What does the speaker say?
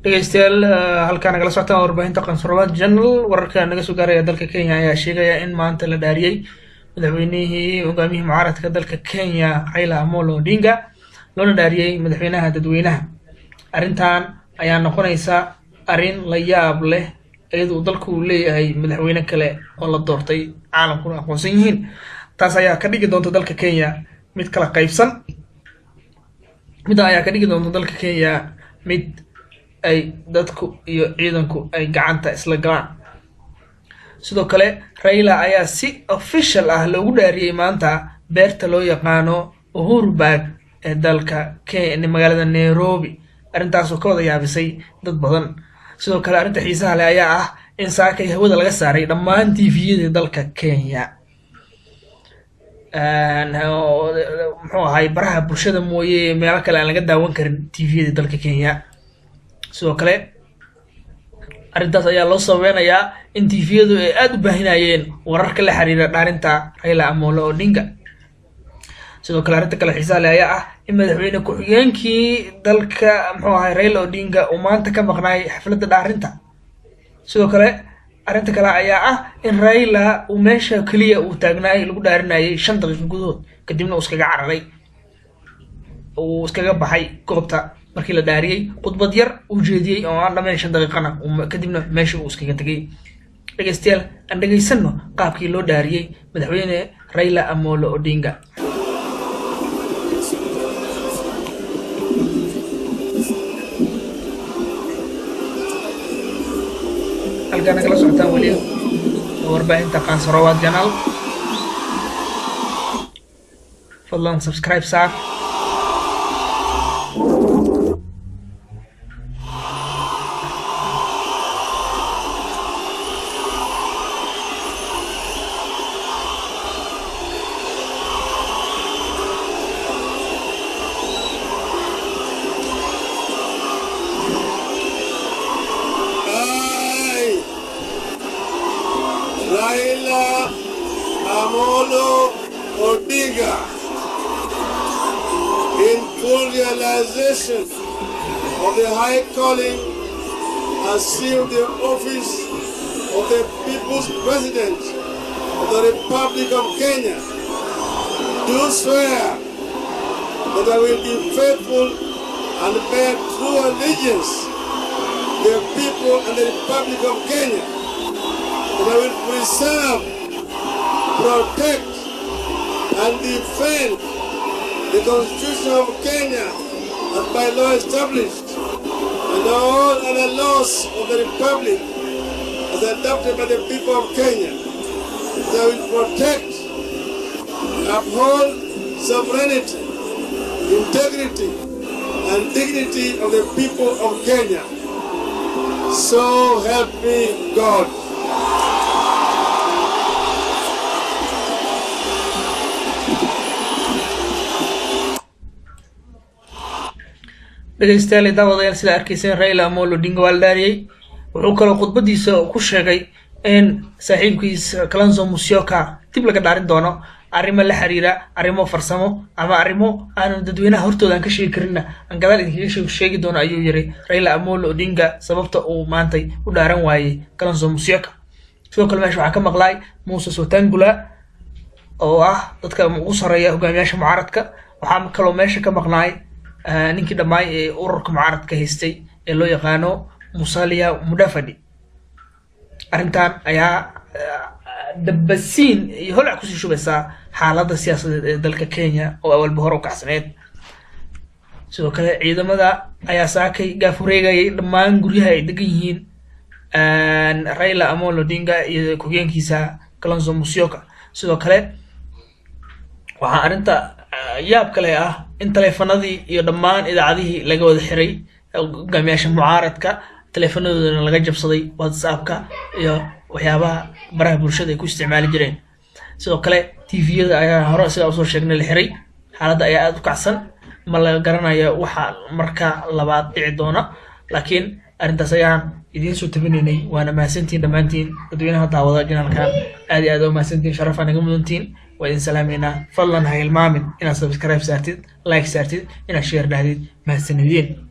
dhegeystayaal halkaan nagala socotaan warbaahinta Qansarwad Channel wararka naga soo gaaraya dalka Kenya ayaa sheegaya in maanta la dhaariyay madaxweynihii hogaamiyihii mucaaradka dalka Kenya Raila Amolo Odinga loona dhaariyay madaxweynaha dadweynaha. Arrintan ayaa noqonaysa arrin la yaab leh iyadoo dalku leeyahay madaxweyne kale oo la doortay caalamkuna aqoonsan yihiin. taas ayaa ka dhigi doonta dalka Kenya mid kala qaybsan mid ay dadku iyo ciidanku ay gacanta isla galaan. sidoo kale Raila ayaa si official ah loogu dhaariyay maanta beerta loo yaqaano Uhuru Park ee dalka Kenya magaalada Nairobi. arrintaas oo ka wada yaabisay dad badan. sidoo kale arrinta xiisaha leh ayaa ah in saakay hawada laga saaray dhammaan TV-yada dalka Kenya muxuu ahay baraha bulshada mooyee meelo kale aan laga daawan karin TV-yada dalka Kenya. sidoo kale arrintaas ayaa loo sababeynayaa in TV-yadu ay aad u baahinayeen wararka la xiriira dhaarinta Raila Amolo Odinga. sidoo kale arrinta kale xiisaha leh ayaa ah in madaxweyne ku-xigeenkii dalka muxuu ahay Raila Odinga uu maanta ka maqnaay xafladda dhaarinta. sidoo kale arrinta kale ayaa ah in Raila uu meesha kaliya uu taagnaay lagu dhaarinayay 5 daqiiqo gudahood kadibna uu iskaga cararay uu iskaga baxay goobta markii la dhaariyay khudbad yar uu jeediyay oo aan dhammayn 5 daqiiqana kadibna meesha uu iskaga tagay. dhegeystayaal aan dhageysano qaabkii loo dhaariyay madaxweyne Raila Amolo Odinga. halkaan nagala socotaan weli warbaahinta Qansarwad Channel. fadlan subscribe saar Raila Amolo Odinga, in full realization of the high calling, assumed the office of the People's President of the Republic of Kenya. Do swear that I will be faithful and bear true allegiance to the people and the Republic of Kenya. That I will preserve, protect, and defend the Constitution of Kenya as by law established, and all other laws of the Republic as adopted by the people of Kenya. That I will protect, uphold sovereignty, integrity, and dignity of the people of Kenya. So help me God. dhegeystayaal daawadayaal sida arkayseen Raila Amolo Odinga waa la dhaariyay. wuxuu kaloo khudbadiisa ku sheegay in saaxiibkiis Kalonzo Musyoka dib laga dhaarin doono arrimo la xiriira arrimo farsamo ama arrimo aan dadweynaha hortooda aan ka sheegi karin aan gadaal idinkaga sheegi doono ayuu yiri Raila Amolo Odinga sababta uu maantay u dhaaran waayay Kalonzo Musyoka. sidoo kale meesha waxaa ka maqlay Moses Wetangula oo ah dadka ugu sareeya hogaamiyaasha mucaaradka. waxaa kaloo meesha ka maqnay ninkii dhammaay ee ururka mucaaradka haystay ee loo yaqaano Musalia Mudavadi. arrintan ayaa dabasiin iyo holac ku sii shubaysaa xaaladda siyaasadeed ee dalka Kenya oo awalba hore u kacsaneed. sidoo kale ciidamada ayaa saakay gaafureegayay dhammaan guryaha ay degan yihiin Raila Amolo Odinga iyo ku-xigeenkiisa Kalonzo Musyoka. sidoo kale waxaa arrinta yaab kale ah in taleefanadii iyo dhammaan idaacadihii laga wada xiray hogaamiyaasha mucaaradka taleefanadoodana laga jabsaday WhatsApp-ka iyo waxyaabaha baraha bulshada ay ku isticmaali jireen. sidoo kale TV-yada ayaa hore sida u soo sheegnay la xiray. xaaladda ayaa aad u kacsan ma la garanayo waxa marka labaad dhici doona laakiin arrintaas ayaan idiin soo tabinaynay. waana mahadsantiin dhammaantiin dadweynaha daawada channelkan aad iyo aad u mahadsantiin sharaf naga mudantiin. وإن سلامنا فضلا هاي المامن إن سبسكرايب سارتيد لايك سارتيد إن شير دهديد مع السنويين.